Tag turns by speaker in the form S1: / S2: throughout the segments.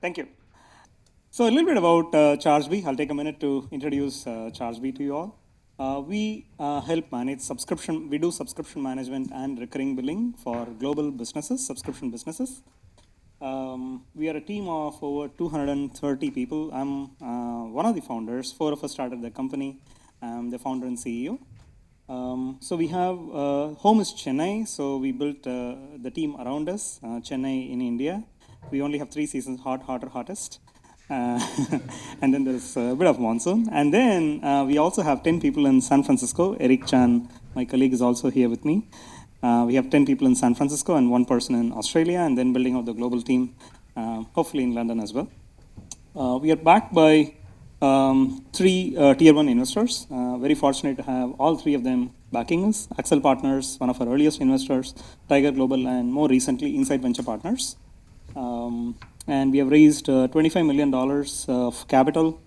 S1: Thank you. So a little bit about Chargebee. I'll take a minute to introduce Chargebee to you all. We help manage subscription. We do subscription management and recurring billing for global businesses, subscription businesses. We are a team of over 230 people. I'm one of the founders. Four of us started the company. I'm the founder and CEO. So we have home is Chennai. So we built the team around us, Chennai in India. We only have 3 seasons: hot, hotter, hottest. And then there's a bit of monsoon. And then we also have 10 people in San Francisco. Eric Chan, my colleague, is also here with me. We have 10 people in San Francisco and 1 person in Australia, and then building out the global team, hopefully in London as well. We are backed by 3 tier 1 investors. Very fortunate to have all 3 of them backing us. Axel Partners, one of our earliest investors, Tiger Global, and more recently, Insight Venture Partners. And we have raised $25 million of capital,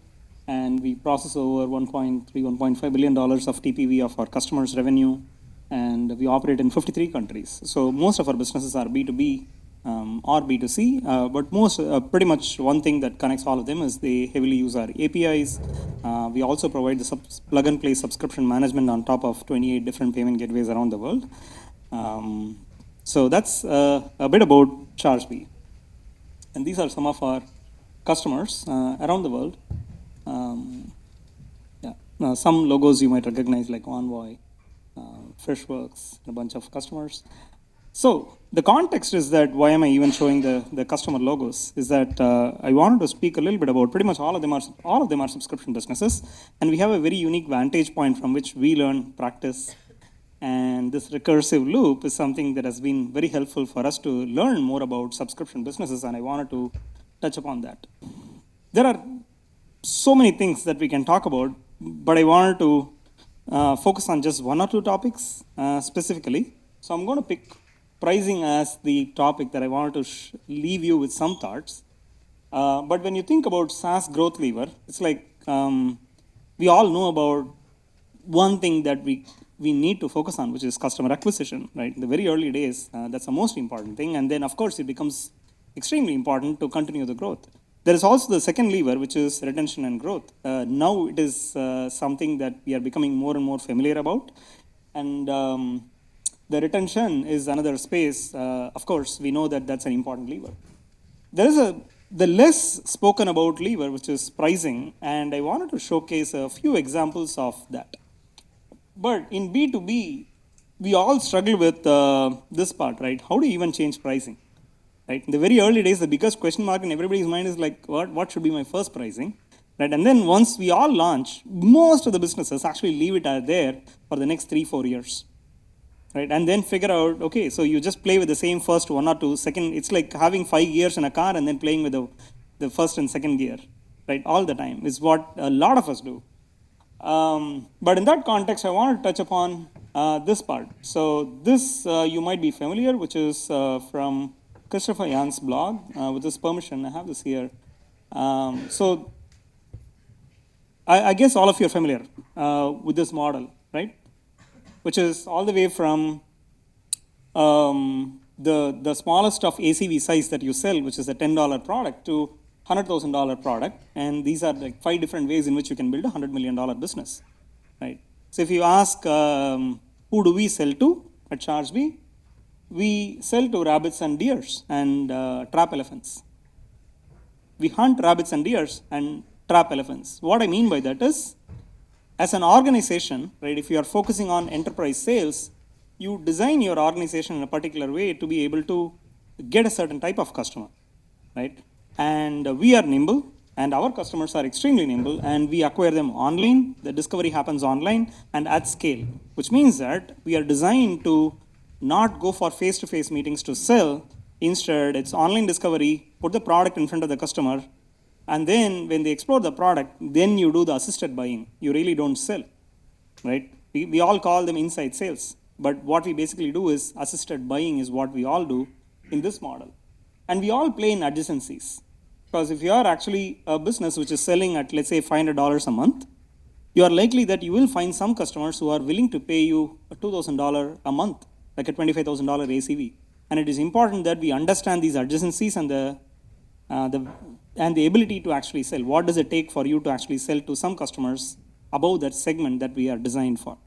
S1: and we process over $1.5 billion of TPV of our customers' revenue, and we operate in 53 countries. So most of our businesses are B2B or B2C, but pretty much one thing that connects all of them is they heavily use our APIs. We also provide the plug-and-play subscription management on top of 28 different payment gateways around the world. So that's a bit about Chargebee. And these are some of our customers around the world. Some logos you might recognize, like Envoy, Freshworks, a bunch of customers. So the context is that why am I even showing the customer logos is that I wanted to speak a little bit about pretty much all of them are subscription businesses, and we have a very unique vantage point from which we learn, practice. And this recursive loop is something that has been very helpful for us to learn more about subscription businesses, and I wanted to touch upon that. There are so many things that we can talk about, but I wanted to focus on just 1 or 2 topics specifically. So I'm going to pick pricing as the topic that I wanted to leave you with some thoughts. But when you think about SaaS growth lever, it's like we all know about one thing that we need to focus on, which is customer acquisition, right? In the very early days, that's the most important thing. And then, of course, it becomes extremely important to continue the growth. There is also the second lever, which is retention and growth. Now it is something that we are becoming more and more familiar about. And the retention is another space. Of course, we know that that's an important lever. There is the less spoken about lever, which is pricing. And I wanted to showcase a few examples of that. But in B2B, we all struggle with this part, right? How do you even change pricing, right? In the very early days, the biggest question mark in everybody's mind is like, what should be my first pricing, right? And then once we all launch, most of the businesses actually leave it there for the next 3-4 years, right? And then figure out, okay, so you just play with the same first 1 or 2. Second, it's like having 5 gears in a car and then playing with the first and second gear, right? All the time is what a lot of us do. But in that context, I want to touch upon this part. So this you might be familiar, which is from Christopher Young's blog. With this permission, I have this here. So I guess all of you are familiar with this model, right? Which is all the way from the smallest of ACV size that you sell, which is a $10 product, to $100,000 product, and these are like 5 different ways in which you can build a $100 million business, right? So if you ask who do we sell to at Chargebee, we sell to rabbits and deers and trap elephants. We hunt rabbits and deers and trap elephants. What I mean by that is, as an organization, right, if you are focusing on enterprise sales, you design your organization in a particular way to be able to get a certain type of customer, right? And we are nimble, and our customers are extremely nimble, and we acquire them online. The discovery happens online and at scale, which means that we are designed to not go for face-to-face meetings to sell. Instead, it's online discovery, put the product in front of the customer, and then when they explore the product, then you do the assisted buying. You really don't sell, right? We all call them inside sales, but what we basically do is assisted buying is what we all do in this model. And we all play in adjacencies. Because if you are actually a business which is selling at, let's say, $500 a month, you are likely that you will find some customers who are willing to pay you $2,000 a month, like a $25,000 ACV. And it is important that we understand these adjacencies and the and the ability to actually sell. What does it take for you to actually sell to some customers above that segment that we are designed for?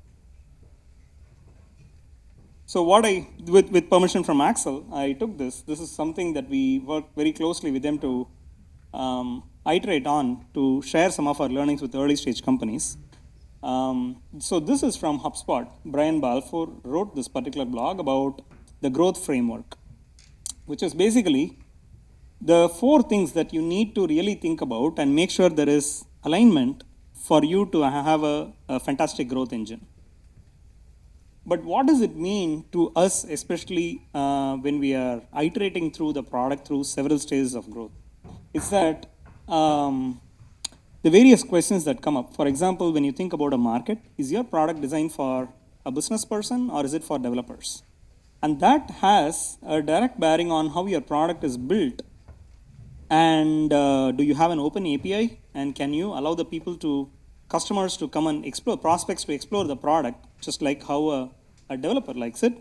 S1: So what with permission from Axel, I took this. This is something that we worked very closely with them to iterate on to share some of our learnings with early stage companies. So this is from HubSpot. Brian Balfour wrote this particular blog about the growth framework, which is basically the 4 things that you need to really think about and make sure there is alignment for you to have a fantastic growth engine. But what does it mean to us, especially when we are iterating through the product through several stages of growth? It's that the various questions that come up. For example, when you think about a market, is your product designed for a business person or is it for developers? And that has a direct bearing on how your product is built. And do you have an open API? And can you allow the people customers to come and explore, prospects to explore the product, just like how a developer likes it?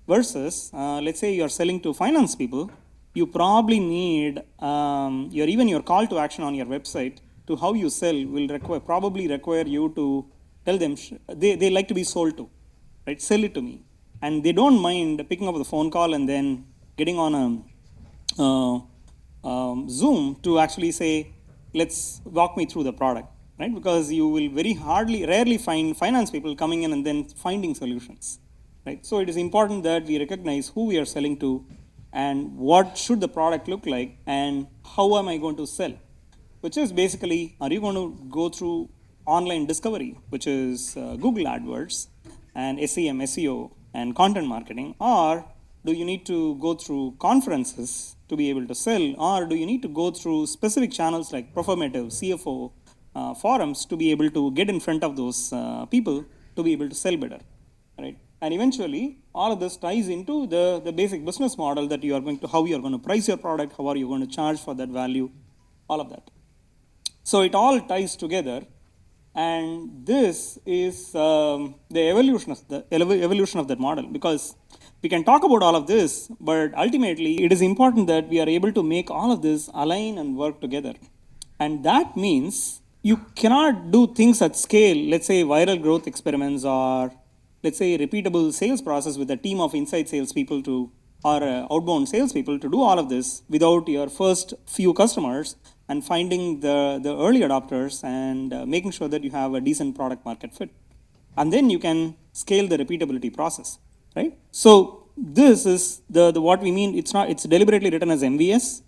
S1: Versus, let's say you're selling to finance people, you probably need even your call to action on your website to how you sell will probably require you to tell them they like to be sold to, right? Sell it to me, and they don't mind picking up the phone call and then getting on a Zoom to actually say, let's walk me through the product, right? Because you will rarely find finance people coming in and then finding solutions, right? So it is important that we recognize who we are selling to and what should the product look like and how am I going to sell, which is basically, are you going to go through online discovery, which is Google AdWords and SEM, SEO, and content marketing, or do you need to go through conferences to be able to sell, or do you need to go through specific channels like Performative, CFO, forums to be able to get in front of those people to be able to sell better, right? And eventually, all of this ties into the basic business model that you are how you are going to price your product, how are you going to charge for that value, all of that. So it all ties together, and this is the evolution of that model, because we can talk about all of this, but ultimately it is important that we are able to make all of this align and work together. And that means you cannot do things at scale, let's say viral growth experiments, or let's say repeatable sales process with a team of inside salespeople or outbound salespeople to do all of this without your first few customers and finding the early adopters and making sure that you have a decent product market fit. And then you can scale the repeatability process, right? So this is the what we mean. It's deliberately written as MVS,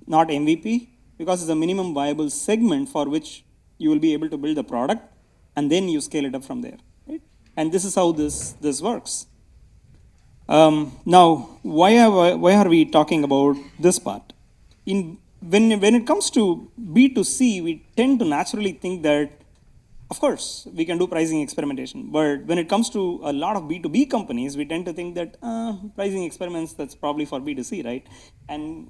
S1: not MVP, because it's a minimum viable segment for which you will be able to build the product, and then you scale it up from there, right? And this is how this works. Now, why are we talking about this part? When it comes to B2C, we tend to naturally think that, of course, we can do pricing experimentation. But when it comes to a lot of B2B companies, we tend to think that pricing experiments, that's probably for B2C, right? And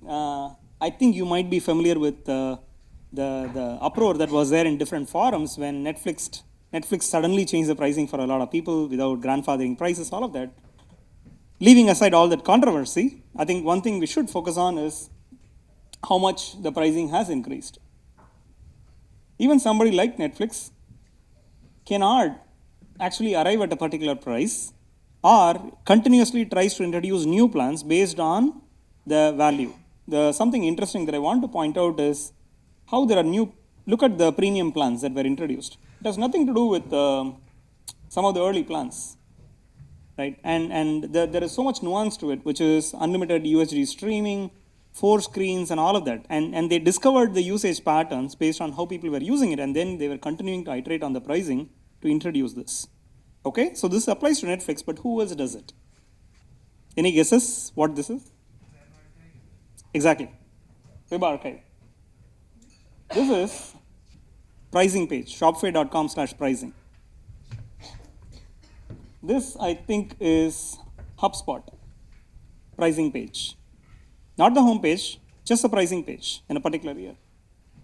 S1: I think you might be familiar with the uproar that was there in different forums when Netflix suddenly changed the pricing for a lot of people without grandfathering prices, all of that. Leaving aside all that controversy, I think one thing we should focus on is how much the pricing has increased. Even somebody like Netflix cannot actually arrive at a particular price or continuously tries to introduce new plans based on the value. Something interesting that I want to point out is how there are look at the premium plans that were introduced. It has nothing to do with some of the early plans, right? And there is so much nuance to it, which is unlimited UHD streaming, 4 screens, and all of that. And they discovered the usage patterns based on how people were using it, and then they were continuing to iterate on the pricing to introduce this. Okay, so this applies to Netflix, but who else does it? Any guesses what this is? Exactly, Web Archive. This is pricing page, shopify.com/pricing. This, I think, is HubSpot pricing page. Not the home page, just the pricing page in a particular year.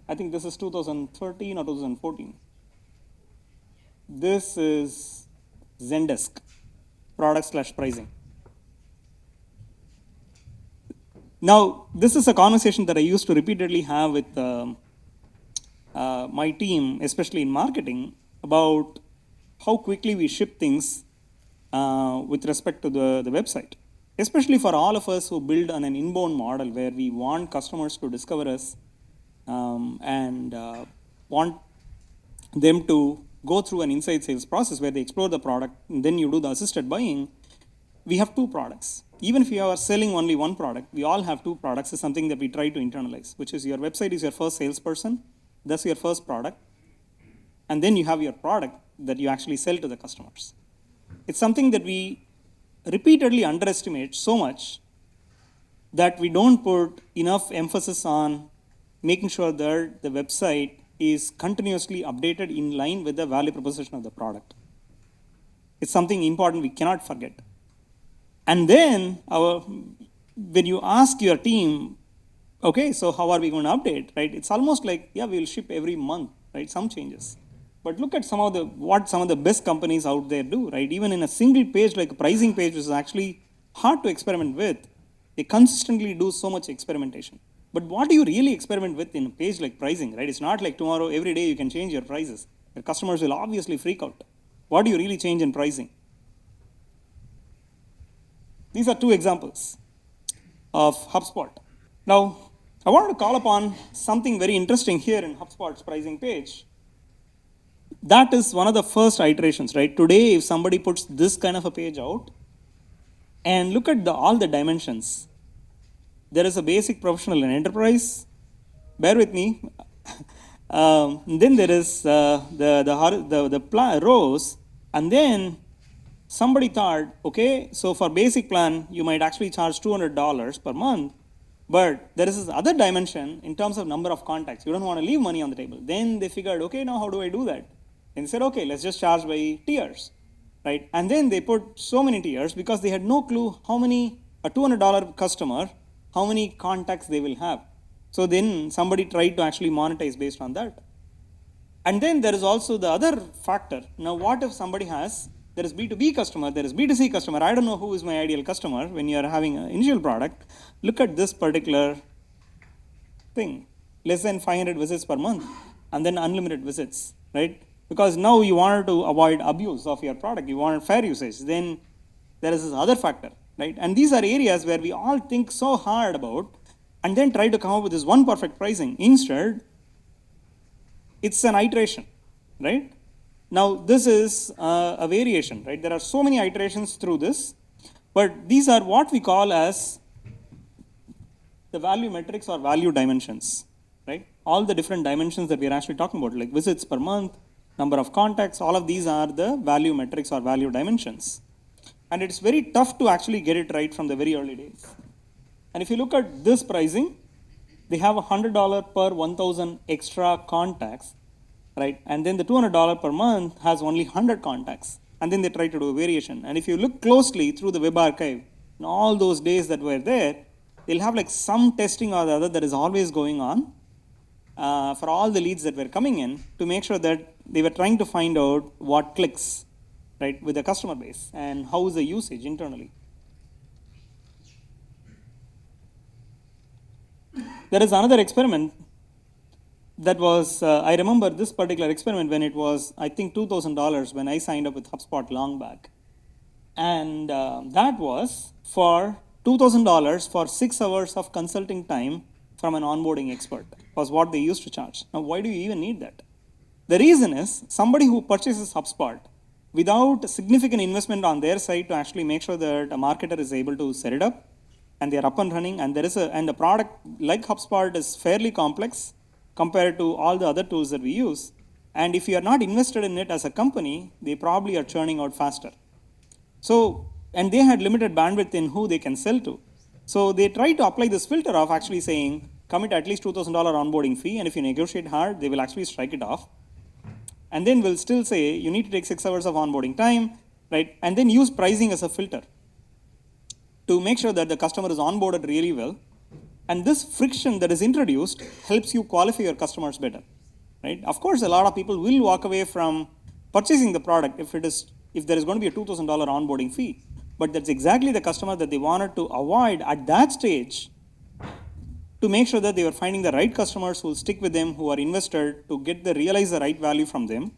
S1: I think this is 2013 or 2014. This is Zendesk, product/pricing. Now, this is a conversation that I used to repeatedly have with my team, especially in marketing, about how quickly we ship things with respect to the website. Especially for all of us who build on an inbound model where we want customers to discover us and want them to go through an inside sales process where they explore the product, and then you do the assisted buying. We have two products. Even if you are selling only one product, we all have two products. Is something that we try to internalize, which is your website is your first salesperson. That's your first product. And then you have your product that you actually sell to the customers. It's something that we repeatedly underestimate so much that we don't put enough emphasis on making sure that the website is continuously updated in line with the value proposition of the product. It's something important we cannot forget. And then when you ask your team, okay, so how are we going to update, right? It's almost like, yeah, we'll ship every month, right? Some changes. But look at what some of the best companies out there do, right? Even in a single page, like a pricing page, which is actually hard to experiment with, they consistently do so much experimentation. But what do you really experiment with in a page like pricing, right? It's not like tomorrow, every day you can change your prices. Your customers will obviously freak out. What do you really change in pricing? These are two examples of HubSpot. Now, I wanted to call upon something very interesting here in HubSpot's pricing page. That is one of the first iterations, right? Today, if somebody puts this kind of a page out and look at all the dimensions, there is a basic, professional, and enterprise. Bear with me. Then there is the rows, and then somebody thought, okay, so for basic plan, you might actually charge $200 per month, but there is this other dimension in terms of number of contacts. You don't want to leave money on the table. Then they figured, okay, now how do I do that? And they said, okay, let's just charge by tiers, right? And then they put so many tiers because they had no clue how many, a $200 customer, how many contacts they will have. So then somebody tried to actually monetize based on that. And then there is also the other factor. Now, what if somebody there is B2B customer, there is B2C customer. I don't know who is my ideal customer when you are having an initial product. Look at this particular thing, less than 500 visits per month, and then unlimited visits, right? Because now you wanted to avoid abuse of your product. You wanted fair usage. Then there is this other factor, right? And these are areas where we all think so hard about and then try to come up with this one perfect pricing. Instead, it's an iteration, right? Now, this is a variation, right? There are so many iterations through this, but these are what we call as the value metrics or value dimensions, right? All the different dimensions that we're actually talking about, like visits per month, number of contacts, all of these are the value metrics or value dimensions. And it's very tough to actually get it right from the very early days. And if you look at this pricing, they have $100 per 1,000 extra contacts, right? And then the $200 per month has only 100 contacts. And then they try to do a variation. And if you look closely through the web archive, in all those days that were there, they'll have like some testing or the other that is always going on for all the leads that were coming in to make sure that they were trying to find out what clicks, right, with the customer base and how is the usage internally. There is another experiment that was, I remember this particular experiment when it was, I think, $2,000 when I signed up with HubSpot long back. And that was for $2,000 for 6 hours of consulting time from an onboarding expert, was what they used to charge. Now, why do you even need that? The reason is somebody who purchases HubSpot without significant investment on their side to actually make sure that a marketer is able to set it up and they're up and running, and the product like HubSpot is fairly complex compared to all the other tools that we use. And if you are not invested in it as a company, they probably are churning out faster. So, and they had limited bandwidth in who they can sell to. So they try to apply this filter of actually saying, commit at least $2,000 onboarding fee, and if you negotiate hard, they will actually strike it off. And then we'll still say, you need to take 6 hours of onboarding time, right? And then use pricing as a filter to make sure that the customer is onboarded really well. And this friction that is introduced helps you qualify your customers better, right? Of course, a lot of people will walk away from purchasing the product if there is going to be a $2,000 onboarding fee. But that's exactly the customer that they wanted to avoid at that stage to make sure that they were finding the right customers who will stick with them, who are invested, to realize the right value from them.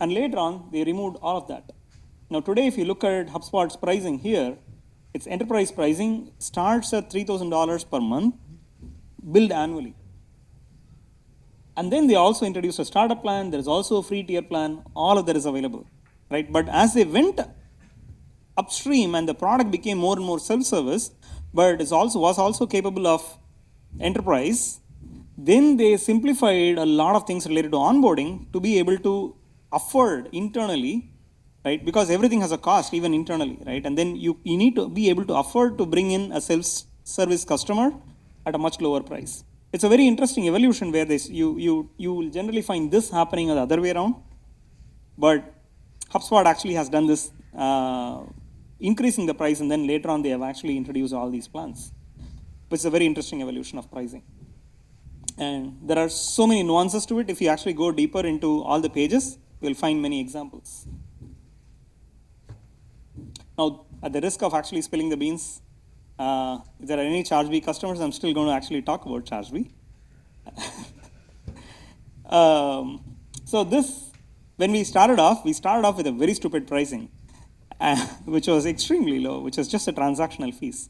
S1: And later on, they removed all of that. Now today, if you look at HubSpot's pricing here, its enterprise pricing starts at $3,000 per month, billed annually. And then they also introduced a startup plan. There is also a free tier plan. All of that is available, right? But as they went upstream and the product became more and more self-service, but it was also capable of enterprise, then they simplified a lot of things related to onboarding to be able to afford internally, right? Because everything has a cost, even internally, right? And then you need to be able to afford to bring in a self-service customer at a much lower price. It's a very interesting evolution where you will generally find this happening the other way around. But HubSpot actually has done this, increasing the price, and then later on they have actually introduced all these plans. Which is a very interesting evolution of pricing. And there are so many nuances to it. If you actually go deeper into all the pages, you'll find many examples. Now, at the risk of actually spilling the beans, if there are any Chargebee customers, I'm still going to actually talk about Chargebee. So this, when we started off with a very stupid pricing, which was extremely low, which was just a transactional fees.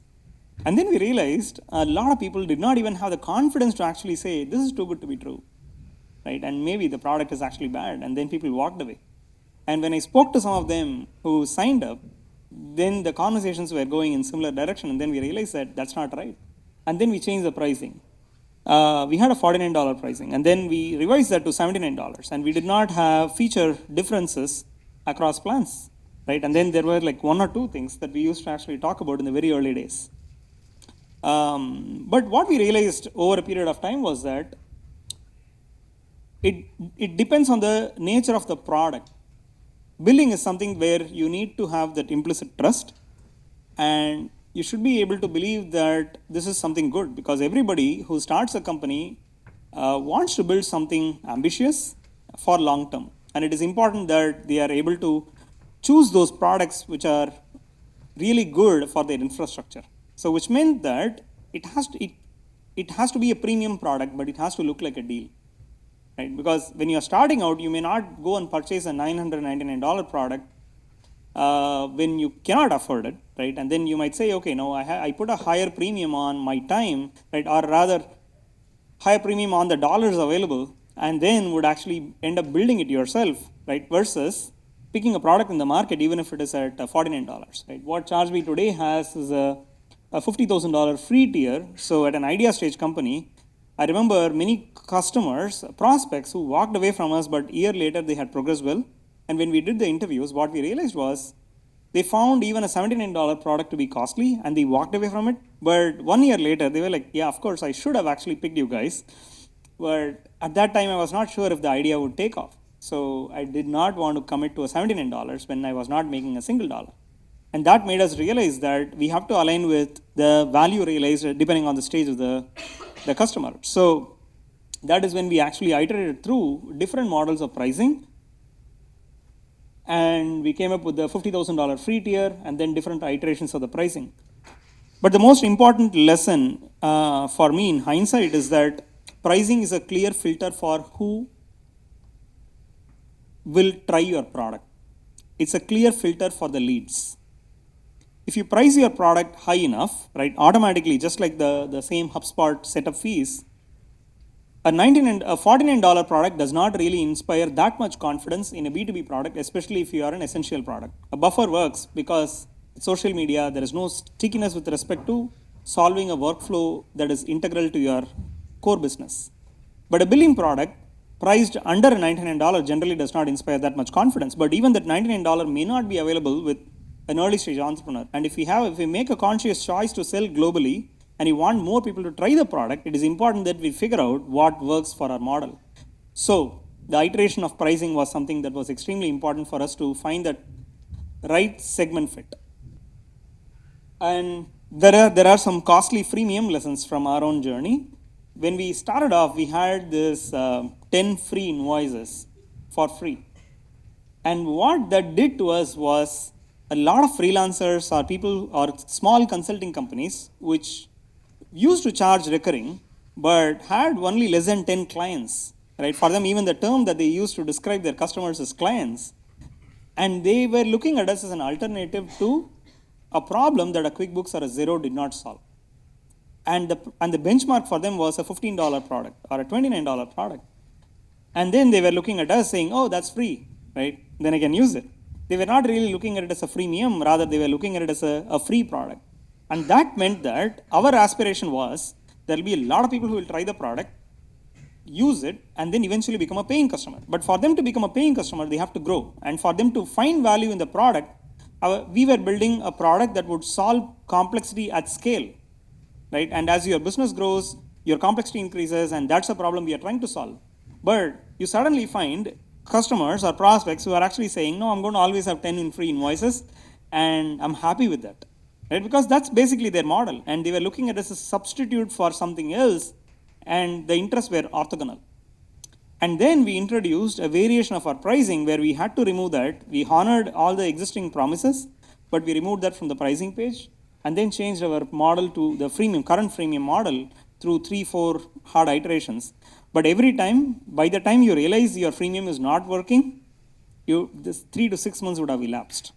S1: And then we realized a lot of people did not even have the confidence to actually say, this is too good to be true, right? And maybe the product is actually bad, and then people walked away. And when I spoke to some of them who signed up, then the conversations were going in similar direction, and then we realized that that's not right. And then we changed the pricing. We had a $49 pricing, and then we revised that to $79, and we did not have feature differences across plans, right? And then there were like one or two things that we used to actually talk about in the very early days. But what we realized over a period of time was that it depends on the nature of the product. Billing is something where you need to have that implicit trust, and you should be able to believe that this is something good, because everybody who starts a company wants to build something ambitious for long term. And it is important that they are able to choose those products which are really good for their infrastructure. So which meant that it has to be a premium product, but it has to look like a deal, right? Because when you're starting out, you may not go and purchase a $999 product when you cannot afford it, right? And then you might say, okay, no, I put a higher premium on my time, right? Or rather, higher premium on the dollars available, and then would actually end up building it yourself, right? Versus picking a product in the market, even if it is at $49, right? What Chargebee today has is a $50,000 free tier. So at an idea stage company, I remember many customers, prospects who walked away from us, but a year later they had progressed well. And when we did the interviews, what we realized was they found even a $79 product to be costly, and they walked away from it. But 1 year later, they were like, yeah, of course, I should have actually picked you guys. But at that time, I was not sure if the idea would take off. So I did not want to commit to a $79 when I was not making a single dollar. And that made us realize that we have to align with the value realized depending on the stage of the customer. So that is when we actually iterated through different models of pricing. And we came up with the $50,000 free tier, and then different iterations of the pricing. But the most important lesson for me in hindsight is that pricing is a clear filter for who will try your product. It's a clear filter for the leads. If you price your product high enough, right, automatically, just like the same HubSpot setup fees, a $49 product does not really inspire that much confidence in a B2B product, especially if you are an essential product. A buffer works because social media, there is no stickiness with respect to solving a workflow that is integral to your core business. But a billing product priced under $99 generally does not inspire that much confidence. But even that $99 may not be available with an early stage entrepreneur. And if we make a conscious choice to sell globally, and you want more people to try the product, it is important that we figure out what works for our model. So the iteration of pricing was something that was extremely important for us to find that right segment fit. And there are some costly freemium lessons from our own journey. When we started off, we had this 10 free invoices for free. And what that did to us was a lot of freelancers or people or small consulting companies which used to charge recurring but had only less than 10 clients, right? For them, even the term that they used to describe their customers is clients. And they were looking at us as an alternative to a problem that a QuickBooks or a Xero did not solve. And the benchmark for them was a $15 product or a $29 product. And then they were looking at us saying, oh, that's free, right? Then I can use it. They were not really looking at it as a freemium, rather they were looking at it as a free product. And that meant that our aspiration was there will be a lot of people who will try the product, use it, and then eventually become a paying customer. But for them to become a paying customer, they have to grow. And for them to find value in the product, we were building a product that would solve complexity at scale, right? And as your business grows, your complexity increases, and that's a problem we are trying to solve. But you suddenly find customers or prospects who are actually saying, no, I'm going to always have 10 in free invoices, and I'm happy with that, right? Because that's basically their model. And they were looking at it as a substitute for something else, and the interests were orthogonal. And then we introduced a variation of our pricing where we had to remove that. We honored all the existing promises, but we removed that from the pricing page and then changed our model to the freemium, current freemium model through 3-4 hard iterations. But every time, by the time you realize your freemium is not working, this 3 to 6 months would have elapsed.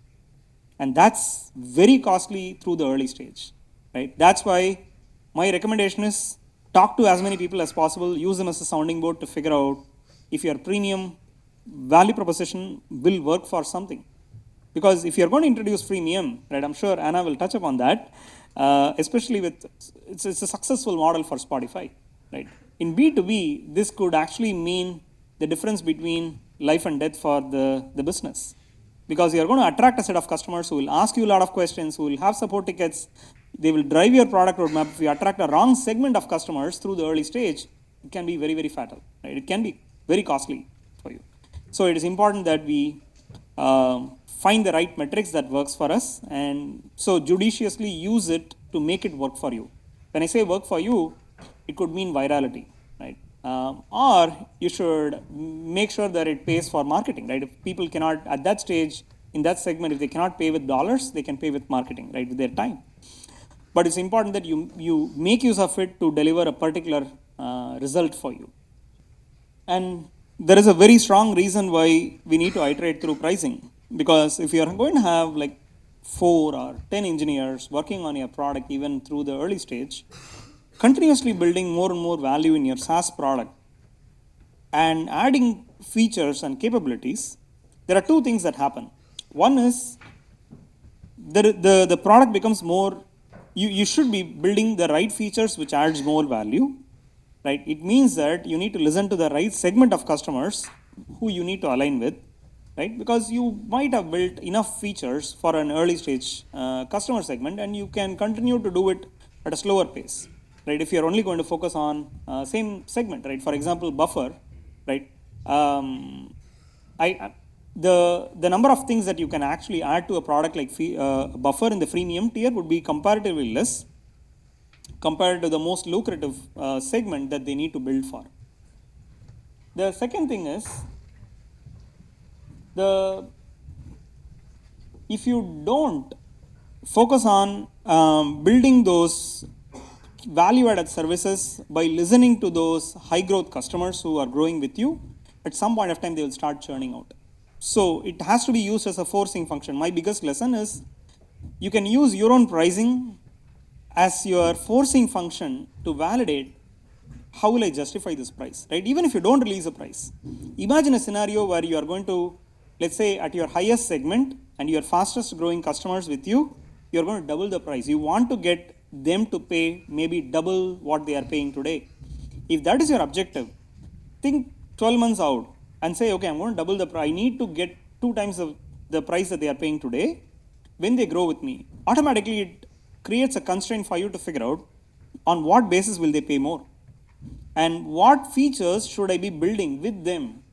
S1: And that's very costly through the early stage, right? That's why my recommendation is talk to as many people as possible, use them as a sounding board to figure out if your premium value proposition will work for something. Because if you're going to introduce freemium, right, I'm sure Anna will touch upon that, especially with, it's a successful model for Spotify, right? In B2B, this could actually mean the difference between life and death for the business. Because you're going to attract a set of customers who will ask you a lot of questions, who will have support tickets, they will drive your product roadmap. If you attract a wrong segment of customers through the early stage, it can be very, very fatal, right? It can be very costly for you. So it is important that we find the right metrics that works for us, and so judiciously use it to make it work for you. When I say work for you, it could mean virality, right? Or you should make sure that it pays for marketing, right? If people cannot, at that stage, in that segment, if they cannot pay with dollars, they can pay with marketing, right, with their time. But it's important that you make use of it to deliver a particular result for you. And there is a very strong reason why we need to iterate through pricing. Because if you are going to have like 4 or 10 engineers working on your product even through the early stage, continuously building more and more value in your SaaS product and adding features and capabilities, there are 2 things that happen. One is the product becomes more, you should be building the right features which adds more value, right? It means that you need to listen to the right segment of customers who you need to align with, right? Because you might have built enough features for an early stage customer segment, and you can continue to do it at a slower pace, right? If you're only going to focus on same segment, right? For example, buffer, right? The number of things that you can actually add to a product like buffer in the freemium tier would be comparatively less compared to the most lucrative segment that they need to build for. The second thing is, if you don't focus on building those value-added services by listening to those high-growth customers who are growing with you, at some point of time they will start churning out. So it has to be used as a forcing function. My biggest lesson is you can use your own pricing as your forcing function to validate how will I justify this price, right? Even if you don't release a price. Imagine a scenario where you are going to, let's say at your highest segment and your fastest growing customers with you, you're going to double the price. You want to get them to pay maybe double what they are paying today. If that is your objective, think 12 months out and say, okay, I'm going to double the price. I need to get 2 times the price that they are paying today. When they grow with me, automatically it creates a constraint for you to figure out on what basis will they pay more. And what features should I be building with them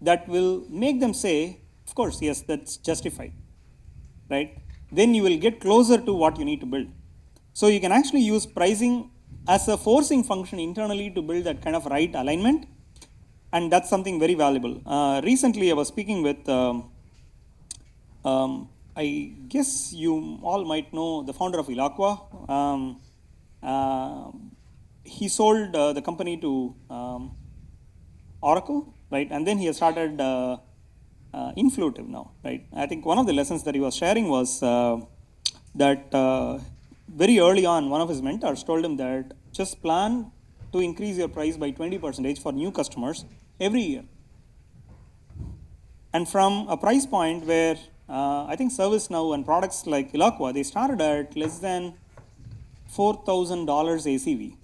S1: that will make them say, of course, yes, that's justified, right? Then you will get closer to what you need to build. So you can actually use pricing as a forcing function internally to build that kind of right alignment. And that's something very valuable. Recently, I was speaking with, I guess you all might know the founder of Ilaqua. he sold the company to Oracle, right? And then he has started Influtive now, right? I think one of the lessons that he was sharing was that very early on, one of his mentors told him that just plan to increase your price by 20% for new customers every year. And from a price point where I think ServiceNow and products like Eloqua, they started at less than $4,000 ACV.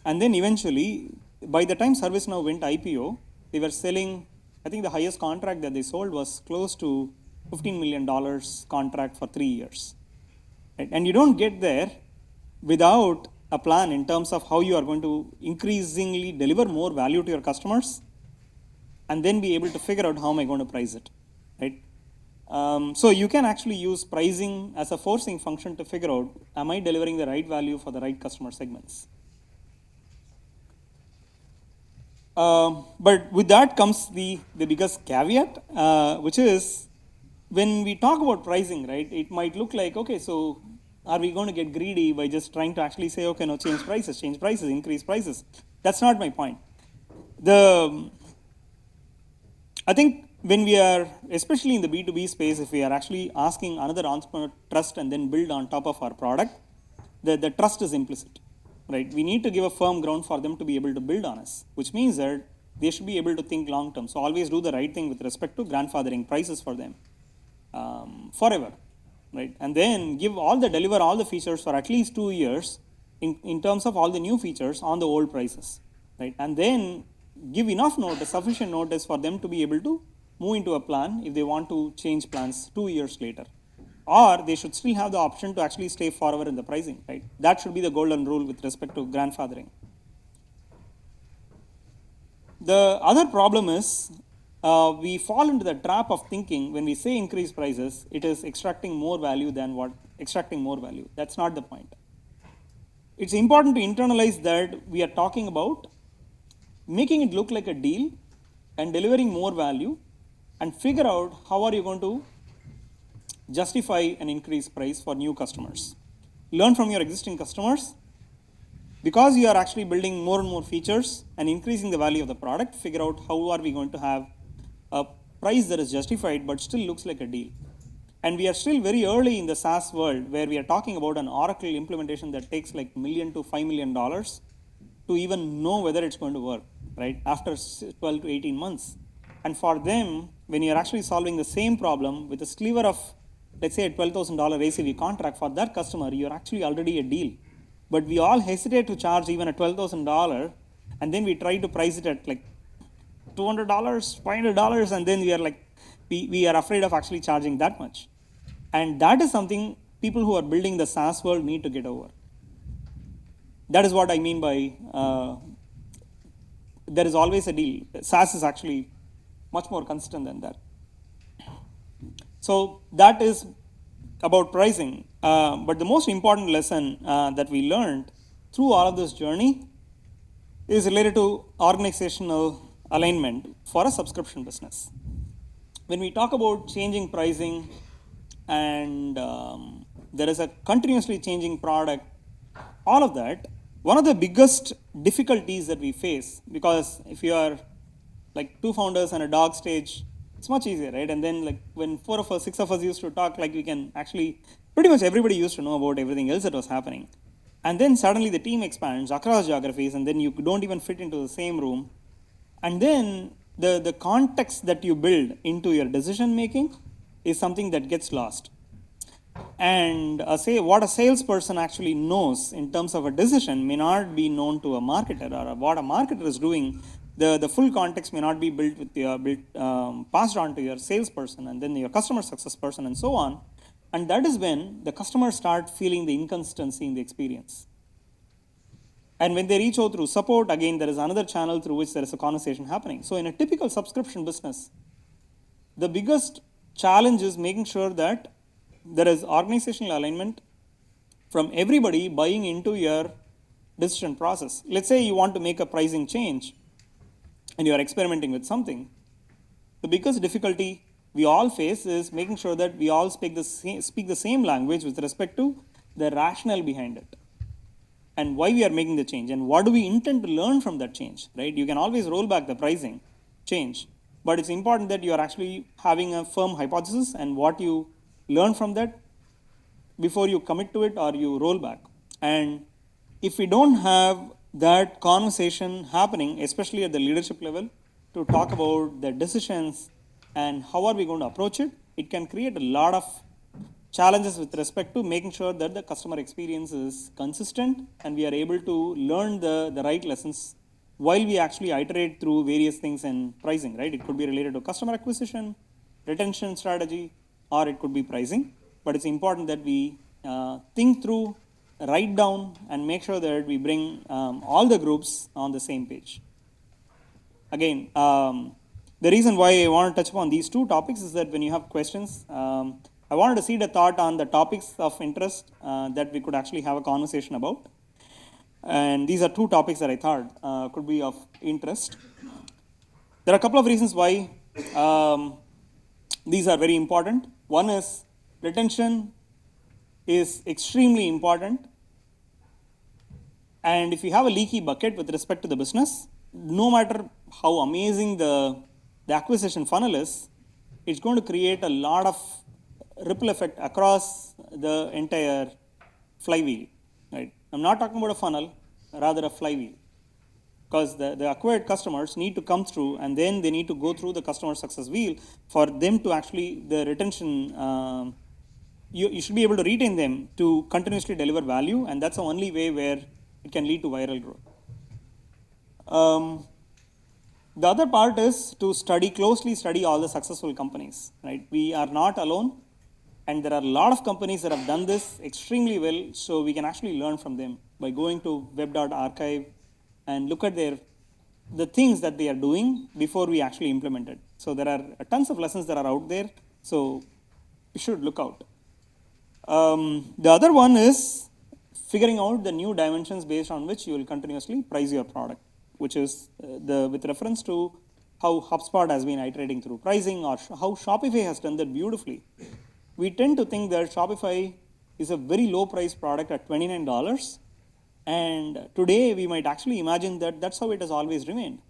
S1: And then eventually, by the time ServiceNow went IPO, they were selling, I think the highest contract that they sold was close to $15 million contract for 3 years. Right? And you don't get there without a plan in terms of how you are going to increasingly deliver more value to your customers and then be able to figure out how am I going to price it, right? So you can actually use pricing as a forcing function to figure out, am I delivering the right value for the right customer segments? But with that comes the biggest caveat, which is when we talk about pricing, right, it might look like, okay, so are we going to get greedy by just trying to actually say, okay, no, change prices, increase prices? That's not my point. I think when we are, especially in the B2B space, if we are actually asking another entrepreneur to trust and then build on top of our product, the trust is implicit, right? We need to give a firm ground for them to be able to build on us, which means that they should be able to think long term. So always do the right thing with respect to grandfathering prices for them forever, right? And then deliver all the features for at least 2 years in terms of all the new features on the old prices, right? And then give enough notice, sufficient notice for them to be able to move into a plan if they want to change plans 2 years later. Or they should still have the option to actually stay forever in the pricing, right? That should be the golden rule with respect to grandfathering. The other problem is we fall into the trap of thinking when we say increase prices, it is extracting more value. That's not the point. It's important to internalize that we are talking about making it look like a deal and delivering more value and figure out how are you going to justify an increased price for new customers. Learn from your existing customers. Because you are actually building more and more features and increasing the value of the product, figure out how are we going to have a price that is justified but still looks like a deal. And we are still very early in the SaaS world where we are talking about an Oracle implementation that takes like $1 million to $5 million to even know whether it's going to work, right? After 12 to 18 months. And for them, when you're actually solving the same problem with a sliver of, let's say, a $12,000 ACV contract for that customer, you're actually already a deal. But we all hesitate to charge even a $12,000, and then we try to price it at like $200, $500, and then we are like, we are afraid of actually charging that much. And that is something people who are building the SaaS world need to get over. That is what I mean by there is always a deal. SaaS is actually much more consistent than that. So that is about pricing. But the most important lesson that we learned through all of this journey is related to organizational alignment for a subscription business. When we talk about changing pricing and there is a continuously changing product, all of that, one of the biggest difficulties that we face, because if you are like two founders and a dog stage, it's much easier, right? And then like when 4 of us, 6 of us used to talk, like we can actually, pretty much everybody used to know about everything else that was happening. And then suddenly the team expands across geographies and then you don't even fit into the same room. And then the context that you build into your decision making is something that gets lost. And what a salesperson actually knows in terms of a decision may not be known to a marketer, or what a marketer is doing, the full context may not be passed on to your salesperson and then your customer success person and so on. And that is when the customers start feeling the inconsistency in the experience. And when they reach out through support, again, there is another channel through which there is a conversation happening. So in a typical subscription business, the biggest challenge is making sure that there is organizational alignment from everybody buying into your decision process. Let's say you want to make a pricing change and you are experimenting with something. The biggest difficulty we all face is making sure that we all speak the same language with respect to the rationale behind it. and why we are making the change and what do we intend to learn from that change, right? You can always roll back the pricing change, but it's important that you are actually having a firm hypothesis and what you learn from that before you commit to it or you roll back. And if we don't have that conversation happening, especially at the leadership level, to talk about the decisions and how are we going to approach it, it can create a lot of challenges with respect to making sure that the customer experience is consistent and we are able to learn the right lessons while we actually iterate through various things in pricing, right? It could be related to customer acquisition, retention strategy, or it could be pricing. But it's important that we think through, write down, and make sure that we bring all the groups on the same page. Again, the reason why I want to touch upon these two topics is that when you have questions, I wanted to seed a thought on the topics of interest that we could actually have a conversation about. And these are two topics that I thought could be of interest. There are a couple of reasons why these are very important. One is retention is extremely important. And if you have a leaky bucket with respect to the business, no matter how amazing the acquisition funnel is, it's going to create a lot of ripple effect across the entire flywheel, right? I'm not talking about a funnel, rather a flywheel. Because the acquired customers need to come through and then they need to go through the customer success wheel for them to actually, the retention, you should be able to retain them to continuously deliver value, and that's the only way where it can lead to viral growth. The other part is to closely study all the successful companies, right? We are not alone, and there are a lot of companies that have done this extremely well, so we can actually learn from them by going to web.archive and look at the things that they are doing before we actually implement it. So there are tons of lessons that are out there, so you should look out. The other one is figuring out the new dimensions based on which you will continuously price your product, which is with reference to how HubSpot has been iterating through pricing, or how Shopify has done that beautifully. We tend to think that Shopify is a very low price product at $29, and today we might actually imagine that that's how it has always remained.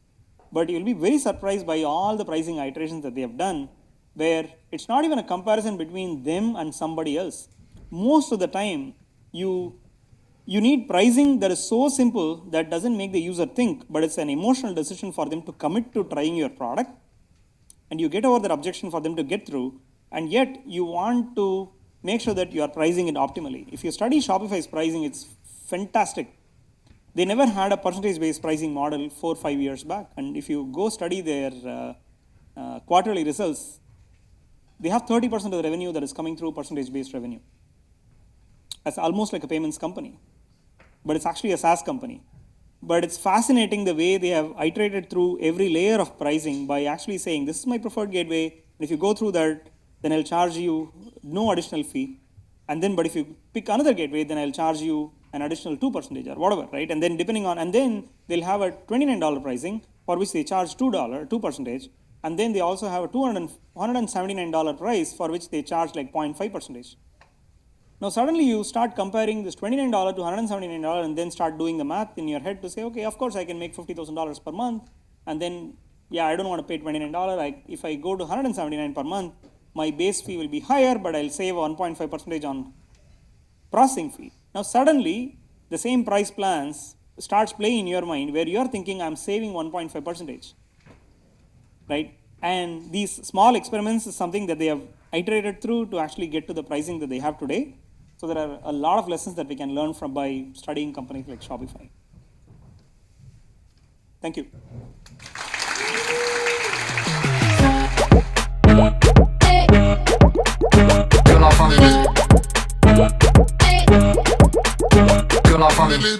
S1: But you'll be very surprised by all the pricing iterations that they have done, where it's not even a comparison between them and somebody else. Most of the time, you need pricing that is so simple that doesn't make the user think, but it's an emotional decision for them to commit to trying your product, and you get over that objection for them to get through, and yet you want to make sure that you are pricing it optimally. If you study Shopify's pricing, it's fantastic. They never had a percentage-based pricing model 4 or 5 years back, and if you go study their quarterly results, they have 30% of the revenue that is coming through percentage-based revenue. That's almost like a payments company, but it's actually a SaaS company. But it's fascinating the way they have iterated through every layer of pricing by actually saying, this is my preferred gateway, and if you go through that, then I'll charge you no additional fee. And then, but if you pick another gateway, then I'll charge you an additional 2% or whatever, right? And then depending on, and then they'll have a $29 pricing for which they charge $2%. And then they also have a $179 price for which they charge like 0.5%. Now suddenly you start comparing this $29 to $179 and then start doing the math in your head to say, okay, of course I can make $50,000 per month. And then, yeah, I don't want to pay $29. If I go to $179 per month, my base fee will be higher, but I'll save 1.5% on processing fee. Now suddenly the same price plans starts playing in your mind where you're thinking I'm saving 1.5%, right? And these small experiments is something that they have iterated through to actually get to the pricing that they have today. So there are a lot of lessons that we can learn from by studying companies like Shopify. Thank you. Que la famille.